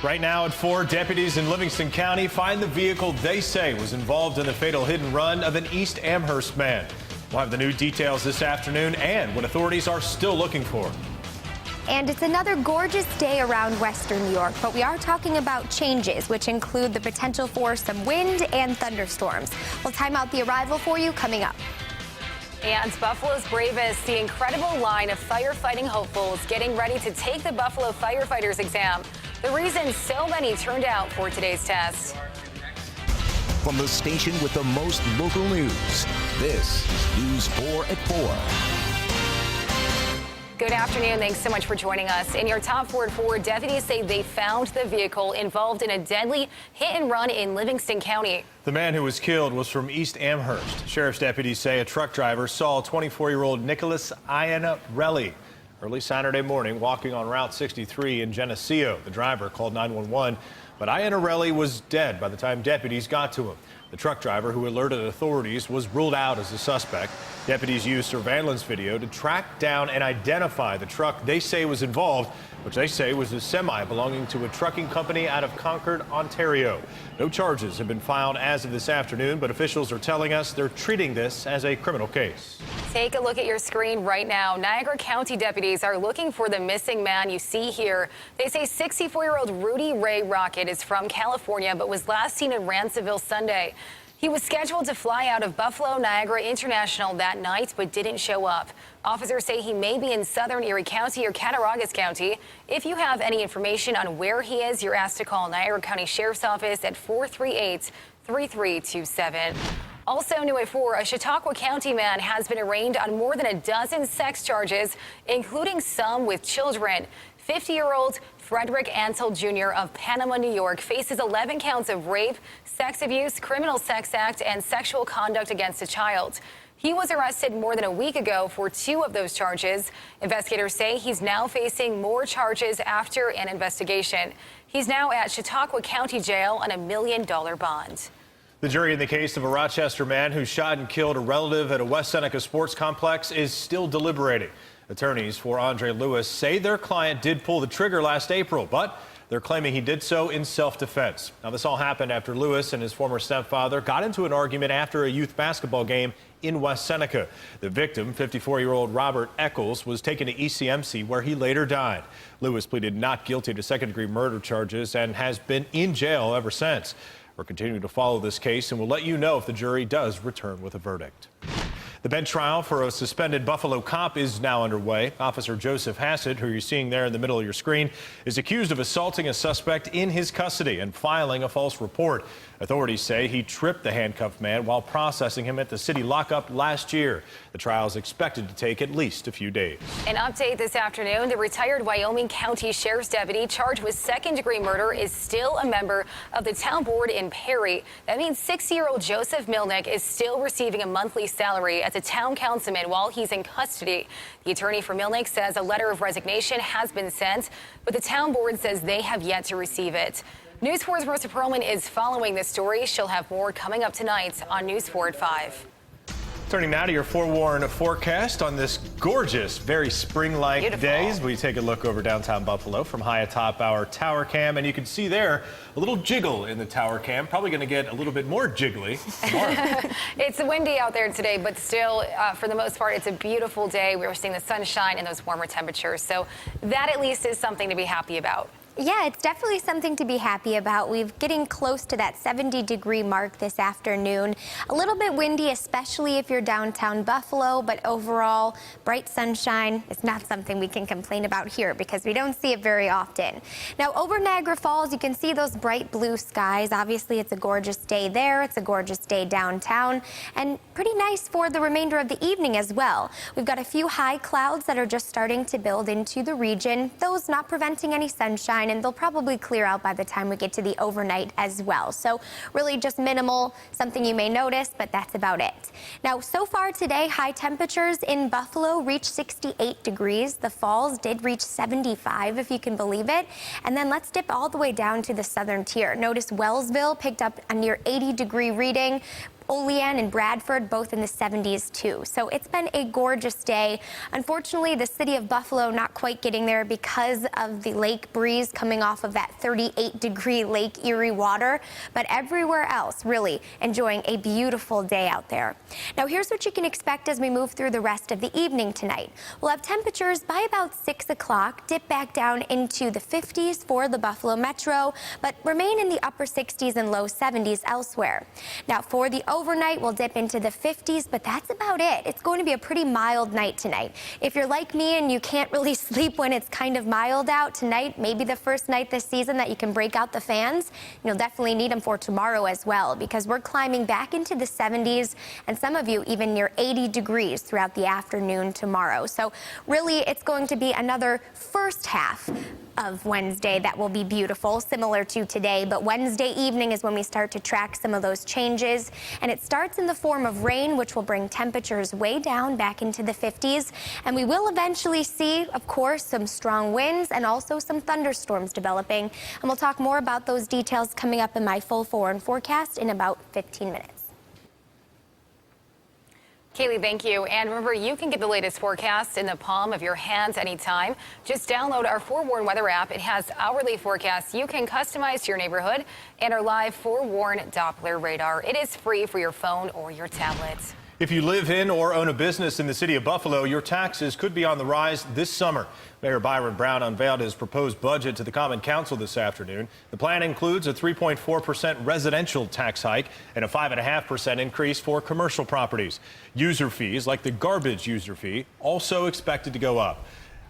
Right now at 4, deputies in Livingston County find the vehicle they say was involved in the fatal hit and run of an East Amherst man. We'll have the new details this afternoon and what authorities are still looking for. And it's another gorgeous day around western New York, but we are talking about changes, which include the potential for some wind and thunderstorms. We'll time out the arrival for you coming up. And Buffalo's bravest, the incredible line of firefighting hopefuls getting ready to take the Buffalo firefighters exam. The reason so many turned out for today's test. From the station with the most local news, this is News 4 at 4. Good afternoon. Thanks so much for joining us. In your top 4 at 4, deputies say they found the vehicle involved in a deadly hit and run in Livingston County. The man who was killed was from East Amherst. Sheriff's deputies say a truck driver saw 24-year-old Nicholas Iannarelli early Saturday morning walking on Route 63 in Geneseo. The driver called 911, but Iannarelli was dead by the time deputies got to him. The truck driver, who alerted authorities, was ruled out as a suspect. Deputies used surveillance video to track down and identify the truck they say was involved, which they say was a semi belonging to a trucking company out of Concord, Ontario. No charges have been filed as of this afternoon, but officials are telling us they're treating this as a criminal case. Take a look at your screen right now. Niagara County deputies are looking for the missing man you see here. They say 64-year-old Rudy Ray Rocket is from California, but was last seen in Ransomville Sunday. He was scheduled to fly out of Buffalo Niagara International that night, but didn't show up. Officers say he may be in southern Erie County or Cattaraugus County. If you have any information on where he is, you're asked to call Niagara County Sheriff's Office at 438-3327. Also new at 4, a Chautauqua County man has been arraigned on more than a dozen sex charges, including some with children. 50-year-old Frederick Ansel Jr. of Panama, New York, faces 11 counts of rape, sex abuse, criminal sex act, and sexual conduct against a child. He was arrested more than a week ago for 2 of those charges. Investigators say he's now facing more charges after an investigation. He's now at Chautauqua County Jail on a $1 million bond. The jury in the case of a Rochester man who shot and killed a relative at a West Seneca sports complex is still deliberating. Attorneys for Andre Lewis say their client did pull the trigger last April, but they're claiming he did so in self-defense. Now, this all happened after Lewis and his former stepfather got into an argument after a youth basketball game in West Seneca. The victim, 54-year-old Robert Eccles, was taken to ECMC where he later died. Lewis pleaded not guilty to second-degree murder charges and has been in jail ever since. We're continuing to follow this case, and we'll let you know if the jury does return with a verdict. The bench trial for a suspended Buffalo cop is now underway. Officer Joseph Hassett, who you're seeing there in the middle of your screen, is accused of assaulting a suspect in his custody and filing a false report. Authorities say he tripped the handcuffed man while processing him at the city lockup last year. The trial is expected to take at least a few days. An update this afternoon. The retired Wyoming County Sheriff's deputy charged with second-degree murder is still a member of the town board in Perry. That means 60-year-old Joseph Milnick is still receiving a monthly salary as a town councilman while he's in custody. The attorney for Milnick says a letter of resignation has been sent, but the town board says they have yet to receive it. News 4's Rosa Perlman is following this story. She'll have more coming up tonight on News 4 at 5. Turning now to your forewarned forecast on this gorgeous, very spring-like day as we take a look over downtown Buffalo from high atop our tower cam. And you can see there a little jiggle in the tower cam. Probably going to get a little bit more jiggly tomorrow. It's windy out there today, but still, for the most part, it's a beautiful day. We're seeing the sunshine and those warmer temperatures. So that at least is something to be happy about. Yeah, it's definitely something to be happy about. We're getting close to that 70-degree mark this afternoon. A little bit windy, especially if you're downtown Buffalo, but overall, bright sunshine is not something we can complain about here because we don't see it very often. Now, over Niagara Falls, you can see those bright blue skies. Obviously, it's a gorgeous day there. It's a gorgeous day downtown, and pretty nice for the remainder of the evening as well. We've got a few high clouds that are just starting to build into the region, those not preventing any sunshine, and they'll probably clear out by the time we get to the overnight as well. So really just minimal, something you may notice, but that's about it. Now, so far today, high temperatures in Buffalo reached 68 degrees. The Falls did reach 75, if you can believe it. And then let's dip all the way down to the southern tier. Notice Wellsville picked up a near 80-degree reading. Olean and Bradford, both in the 70s too. So it's been a gorgeous day. Unfortunately, the city of Buffalo not quite getting there because of the lake breeze coming off of that 38-degree Lake Erie water, but everywhere else really enjoying a beautiful day out there. Now here's what you can expect as we move through the rest of the evening tonight. We'll have temperatures by about 6 o'clock dip back down into the 50s for the Buffalo Metro, but remain in the upper 60s and low 70s elsewhere. Now for the overnight, we'll dip into the 50s, but that's about it. It's going to be a pretty mild night tonight. If you're like me and you can't really sleep when it's kind of mild out, tonight may be the first night this season that you can break out the fans. You'll definitely need them for tomorrow as well, because we're climbing back into the 70s and some of you even near 80 degrees throughout the afternoon tomorrow. So really, it's going to be another first half of Wednesday that will be beautiful, similar to today, but Wednesday evening is when we start to track some of those changes, and it starts in the form of rain, which will bring temperatures way down back into the 50s, and we will eventually see, of course, some strong winds and also some thunderstorms developing, and we'll talk more about those details coming up in my full 4 and forecast in about 15 minutes. Kaylee, thank you. And remember, you can get the latest forecast in the palm of your hands anytime. Just download our Forewarn weather app. It has hourly forecasts you can customize to your neighborhood and our live Forewarn Doppler radar. It is free for your phone or your tablet. If you live in or own a business in the city of Buffalo, your taxes could be on the rise this summer. Mayor Byron Brown unveiled his proposed budget to the Common Council this afternoon. The plan includes a 3.4% residential tax hike and a 5.5% increase for commercial properties. User fees, like the garbage user fee, also expected to go up.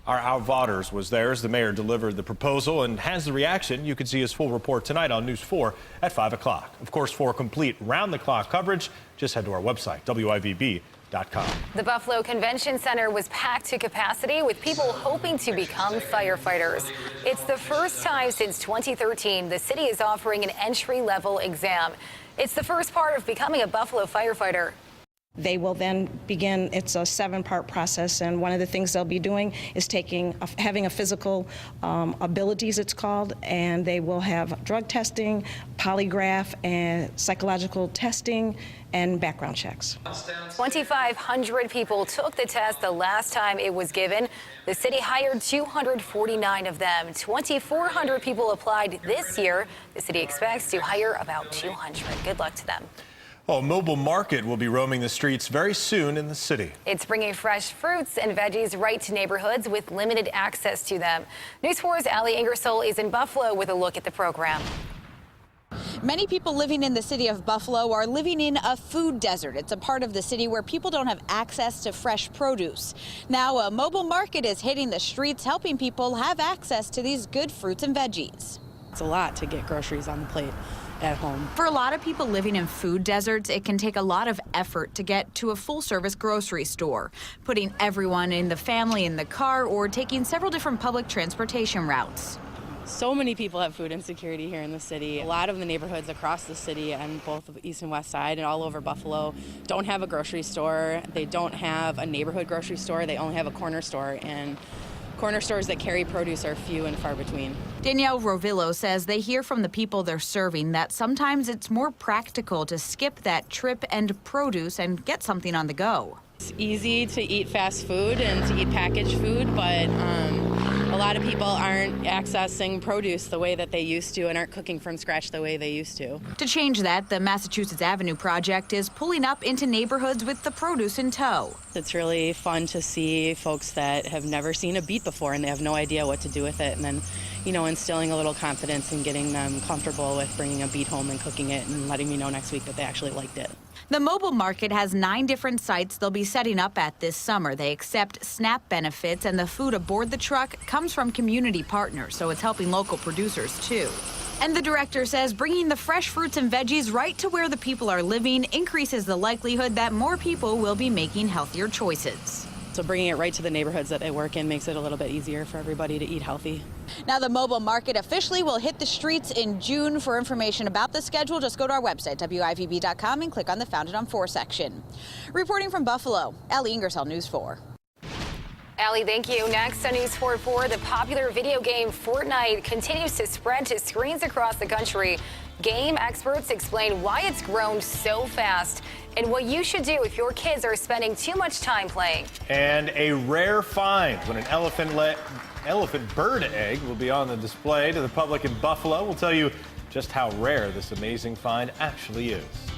Our Al Vaughters was there as the mayor delivered the proposal and has the reaction. You can see his full report tonight on News 4 at 5 o'clock. Of course, for complete round-the-clock coverage, just head to our website, WIVB.com. The Buffalo Convention Center was packed to capacity with people hoping to become firefighters. It's the first time since 2013 the city is offering an entry-level exam. It's the first part of becoming a Buffalo firefighter. They will then begin, it's a 7-part process, and one of the things they'll be doing is having a physical abilities, it's called, and they will have drug testing, polygraph, and psychological testing, and background checks. 2,500 people took the test the last time it was given. The city hired 249 of them. 2,400 people applied this year. The city expects to hire about 200. Good luck to them. Oh, a mobile market will be roaming the streets very soon in the city. It's bringing fresh fruits and veggies right to neighborhoods with limited access to them. News 4's Allie Ingersoll is in Buffalo with a look at the program. Many people living in the city of Buffalo are living in a food desert. It's a part of the city where people don't have access to fresh produce. Now, a mobile market is hitting the streets, helping people have access to these good fruits and veggies. It's a lot to get groceries on the plate at home. For a lot of people living in food deserts, it can take a lot of effort to get to a full-service grocery store, putting everyone in the family in the car or taking several different public transportation routes. So many people have food insecurity here in the city. A lot of the neighborhoods across the city on both the east and west side and all over Buffalo don't have a grocery store. They don't have a neighborhood grocery store. They only have a corner store, and corner stores that carry produce are few and far between. Danielle Rovillo says they hear from the people they're serving that sometimes it's more practical to skip that trip and produce and get something on the go. It's easy to eat fast food and to eat packaged food, but a lot of people aren't accessing produce the way that they used to and aren't cooking from scratch the way they used to. To change that, the Massachusetts Avenue Project is pulling up into neighborhoods with the produce in tow. It's really fun to see folks that have never seen a beet before and they have no idea what to do with it, and then, you know, instilling a little confidence and getting them comfortable with bringing a beet home and cooking it and letting me know next week that they actually liked it. The mobile market has 9 different sites they'll be setting up at this summer. They accept SNAP benefits, and the food aboard the truck comes from community partners, so it's helping local producers too. And the director says bringing the fresh fruits and veggies right to where the people are living increases the likelihood that more people will be making healthier choices. So bringing it right to the neighborhoods that they work in makes it a little bit easier for everybody to eat healthy. Now, the mobile market officially will hit the streets in June. For information about the schedule, just go to our website, WIVB.com, and click on the Founded on 4 section. Reporting from Buffalo, Allie Ingersoll, News 4. Allie, thank you. Next on News 4 the popular video game Fortnite continues to spread to screens across the country. Game experts explain why it's grown so fast and what you should do if your kids are spending too much time playing. And a rare find when an elephant bird egg will be on the display to the public in Buffalo. We'll tell you just how rare this amazing find actually is.